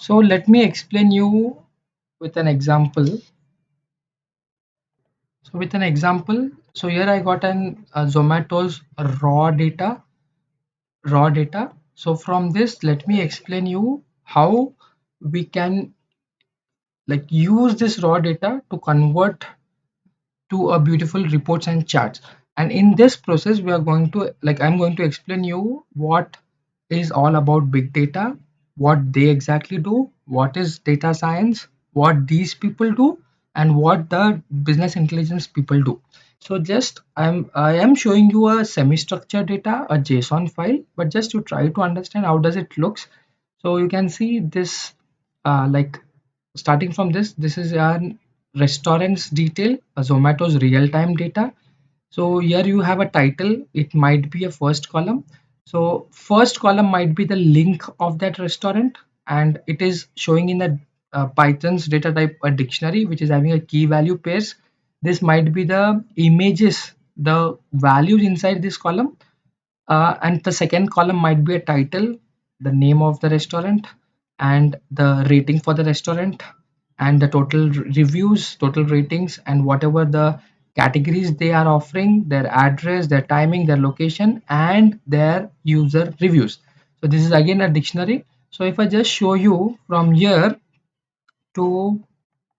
So let me explain you with an example. So here I got an Zomato's raw data. So from this, let me explain you how we can like use this raw data to convert to a beautiful reports and charts. And in this process we are going to I'm going to explain you what is all about big data, what they exactly do, what is data science, what these people do, and what the business intelligence people do. So just I am showing you a semi structured data, a JSON file, but just to try to understand how does it looks. So you can see this like starting from this is an restaurant's detail, a Zomato's real-time data. So here you have a title, it might be a first column. So first column might be the link of that restaurant, and it is showing in the Python's data type a dictionary which is having a key value pairs. This might be the images, the values inside this column, and the second column might be a title, the name of the restaurant, and the rating for the restaurant, and the total reviews, total ratings, and whatever the categories they are offering, their address, their timing, their location, and their user reviews. So this is again a dictionary. So if I just show you from here to,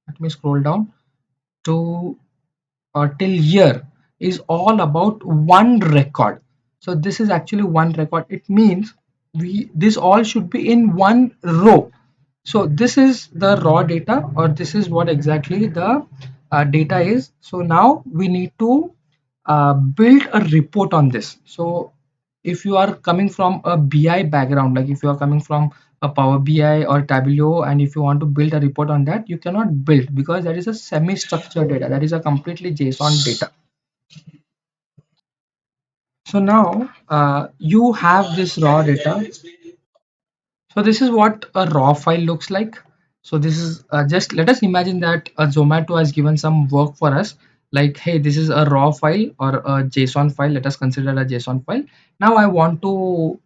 let me scroll down to till year, is all about one record. So this is actually one record. It means we this all should be in one row. So this is the raw data, or this is what exactly the data is. So now we need to build a report on this. So if you are coming from a BI background, like if you are coming from a Power BI or Tableau, and if you want to build a report on that, you cannot build because that is a semi-structured data. That is a completely JSON data. So now you have this raw data. So this is what a raw file looks like. So this is just let us imagine that a Zomato has given some work for us. Like, hey, this is a raw file or a JSON file. Let us consider a JSON file. Now I want to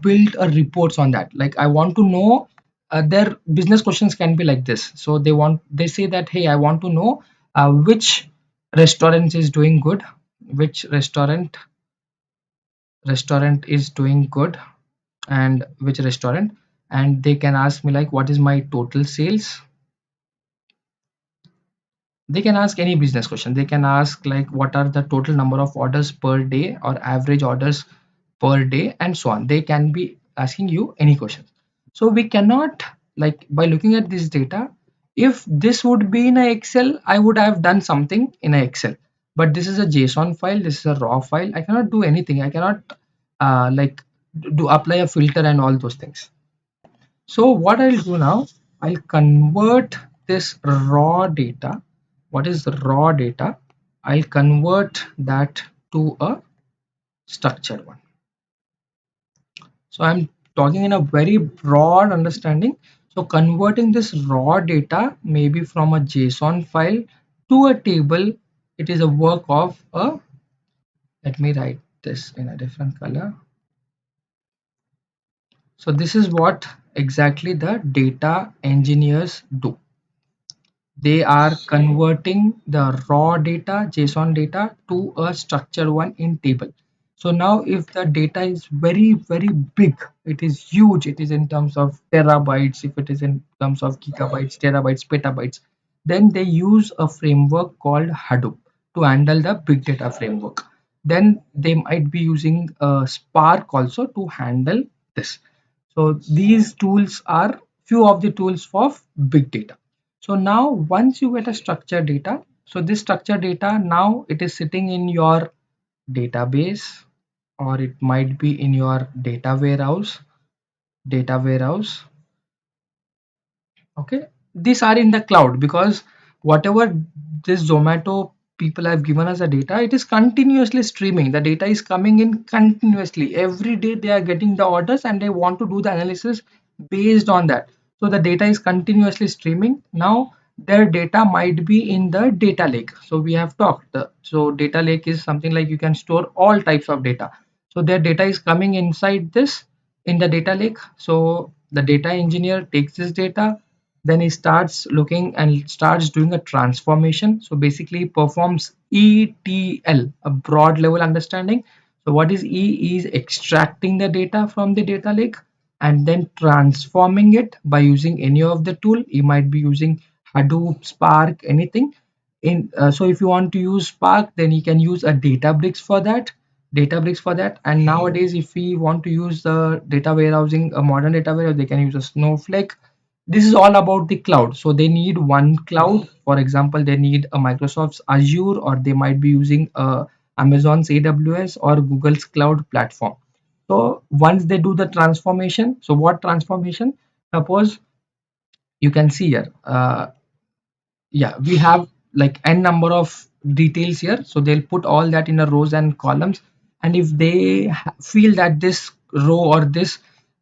build a reports on that. Like I want to know their business questions can be like this. So they say that, hey, I want to know which restaurant is doing good, which restaurant is doing good, and which restaurant, and they can ask me like what is my total sales. They can ask any business question. They can ask like what are the total number of orders per day or average orders per day, and so on. They can be asking you any question. So we cannot, like by looking at this data, if this would be in a Excel, I would have done something in a Excel, but this is a JSON file, this is a raw file. I cannot do anything. I cannot like do apply a filter and all those things. So what I'll do now, I'll convert this raw data. What is the raw data? I'll convert that to a structured one. So I'm talking in a very broad understanding. So converting this raw data maybe from a JSON file to a table, it is a work of a, let me write this in a different color. So this is what exactly the data engineers do. They are converting the raw data, JSON data, to a structured one in table. So now if the data is very very big, it is huge, it is in terms of terabytes, if it is in terms of gigabytes, terabytes, petabytes, then they use a framework called Hadoop to handle the big data framework. Then they might be using Spark also to handle this. So these tools are few of the tools for big data. So now once you get a structured data, so this structured data now it is sitting in your database, or it might be in your data warehouse. Okay, these are in the cloud because whatever this Zomato people have given us a data, it is continuously streaming. The data is coming in continuously every day. They are getting the orders and they want to do the analysis based on that. So the data is continuously streaming. Now their data might be in the data lake. So we have talked, so data lake is something like you can store all types of data. So their data is coming inside this in the data lake. So the data engineer takes this data, then he starts looking and starts doing a transformation. So basically he performs ETL, a broad level understanding. So what is E? Is extracting the data from the data lake and then transforming it by using any of the tool. You might be using Hadoop, Spark, anything. So if you want to use Spark, then you can use a Databricks for that. And nowadays, if we want to use the data warehousing, a modern data warehouse, they can use a Snowflake. This is all about the cloud. So they need one cloud. For example, they need a Microsoft's Azure, or they might be using Amazon's AWS or Google's cloud platform. So once they do the transformation, so what transformation? Suppose you can see here. Yeah, we have like n number of details here, so they'll put all that in a rows and columns. And if they feel that this row or this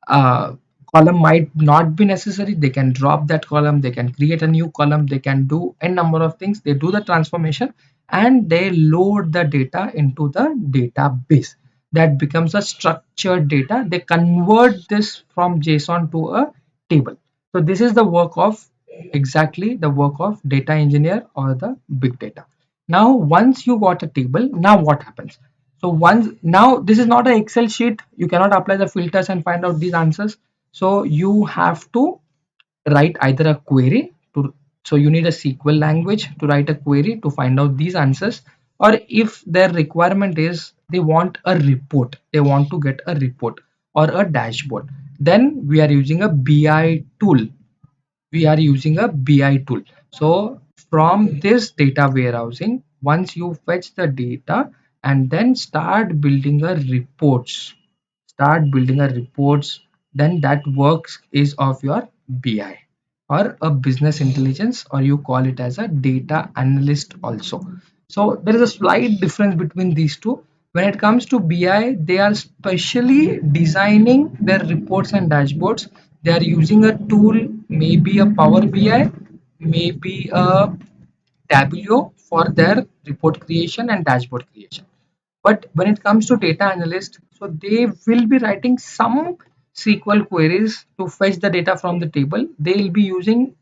uh, column might not be necessary, they can drop that column, they can create a new column, they can do n number of things. They do the transformation and they load the data into the database. That becomes a structured data. They convert this from JSON to a table. So this is the work of, exactly the work of data engineer or the big data. Now once you got a table, now what happens? So once, now this is not an Excel sheet, you cannot apply the filters and find out these answers. So you have to write either a query to, so you need a SQL language to write a query to find out these answers. Or if their requirement is they want a report, they want to get a report or a dashboard, then we are using a BI tool. We are using a BI tool. So from this data warehousing, once you fetch the data and then start building a reports, then that works is of your BI or a business intelligence, or you call it as a data analyst also. So there is a slight difference between these two. When it comes to BI, they are specially designing their reports and dashboards. They are using a tool, maybe a Power BI, maybe a Tableau for their report creation and dashboard creation. But when it comes to data analyst, so they will be writing some SQL queries to fetch the data from the table. They will be using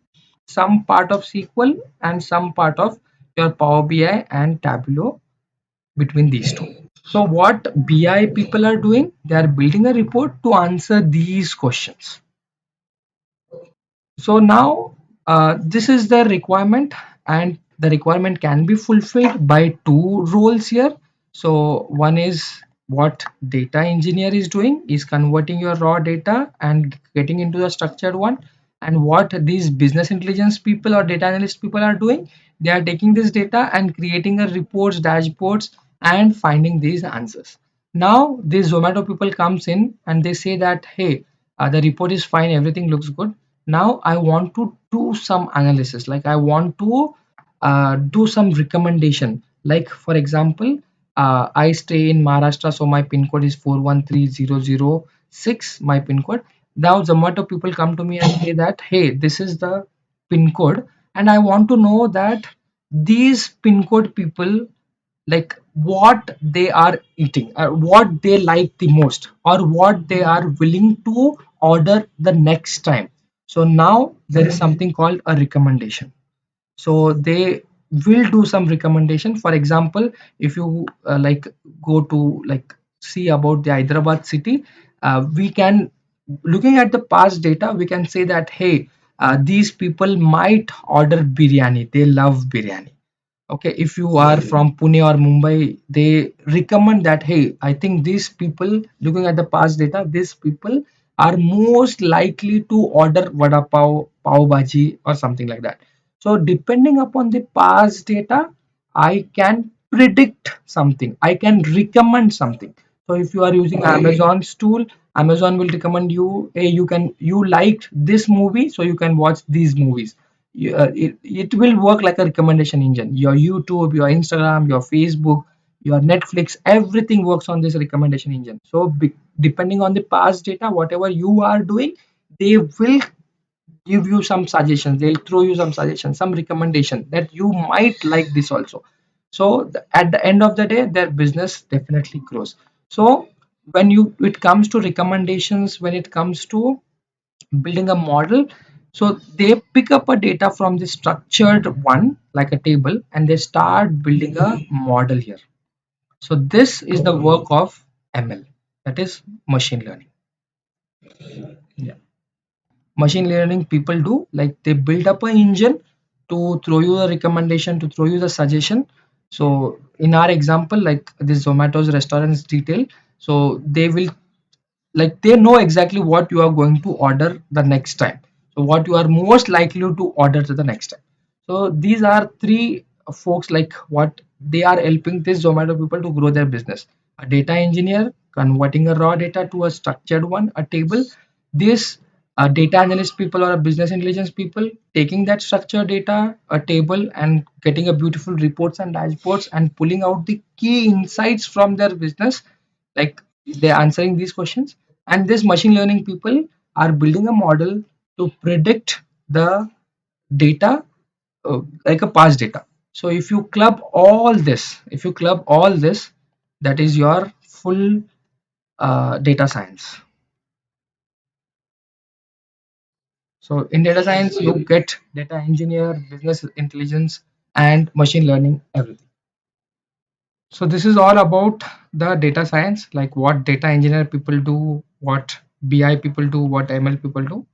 some part of SQL and some part of your Power BI and Tableau between these two. So what BI people are doing, they are building a report to answer these questions. So now this is the requirement, and the requirement can be fulfilled by two roles here. So one is what data engineer is doing, is converting your raw data and getting into the structured one. And what these business intelligence people or data analyst people are doing, they are taking this data and creating a reports, dashboards, and finding these answers. Now these Zomato people comes in and they say that, hey, the report is fine, everything looks good. Now I want to do some analysis, like I want to do some recommendation. Like for example, I stay in Maharashtra, so my pin code is 413006, my pin code. Now Zomato people come to me and say that, hey, this is the pin code, and I want to know that these pin code people, like what they are eating or what they like the most or what they are willing to order the next time. So now there is something called a recommendation. So they will do some recommendation. For example, if you like go to like see about the Hyderabad city, we can, looking at the past data, we can say that, hey, these people might order biryani, they love biryani. Okay, if you are from Pune or Mumbai, they recommend that, hey, I think these people, looking at the past data, these people are most likely to order vada pav, pav bhaji, or something like that. So depending upon the past data, I can predict something, I can recommend something. So if you are using Amazon's tool, Amazon will recommend you, hey, you liked this movie, so you can watch these movies. It will work like a recommendation engine. Your YouTube, your Instagram, your Facebook, your Netflix, everything works on this recommendation engine. So depending on the past data, whatever you are doing, they will give you some suggestions, they'll throw you some suggestions, some recommendation that you might like this also. So at the end of the day, their business definitely grows. So when you, it comes to recommendations, when it comes to building a model. So they pick up a data from the structured one like a table and they start building a model here. So this is the work of ML, that is machine learning. Yeah. Machine learning people do, like they build up an engine to throw you the recommendation, to throw you the suggestion. So in our example, like this Zomato's restaurants detail, so they will, like they know exactly what you are going to order the next time, so what you are most likely to order to the next time. So these are three folks, like what they are helping this Zomato people to grow their business: a data engineer converting a raw data to a structured one, a table; this data analyst people or a business intelligence people taking that structured data, a table, and getting a beautiful reports and dashboards and pulling out the key insights from their business, like they're answering these questions. And this machine learning people are building a model to predict the data, like a past data. So if you club all this, that is your full data science. So in data science you get data engineer, business intelligence, and machine learning, everything. So this is all about the data science, like what data engineer people do, what BI people do, what ML people do.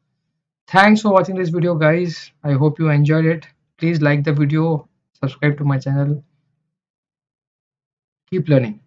Thanks for watching this video, guys. I hope you enjoyed it. Please like the video, subscribe to my channel. Keep learning.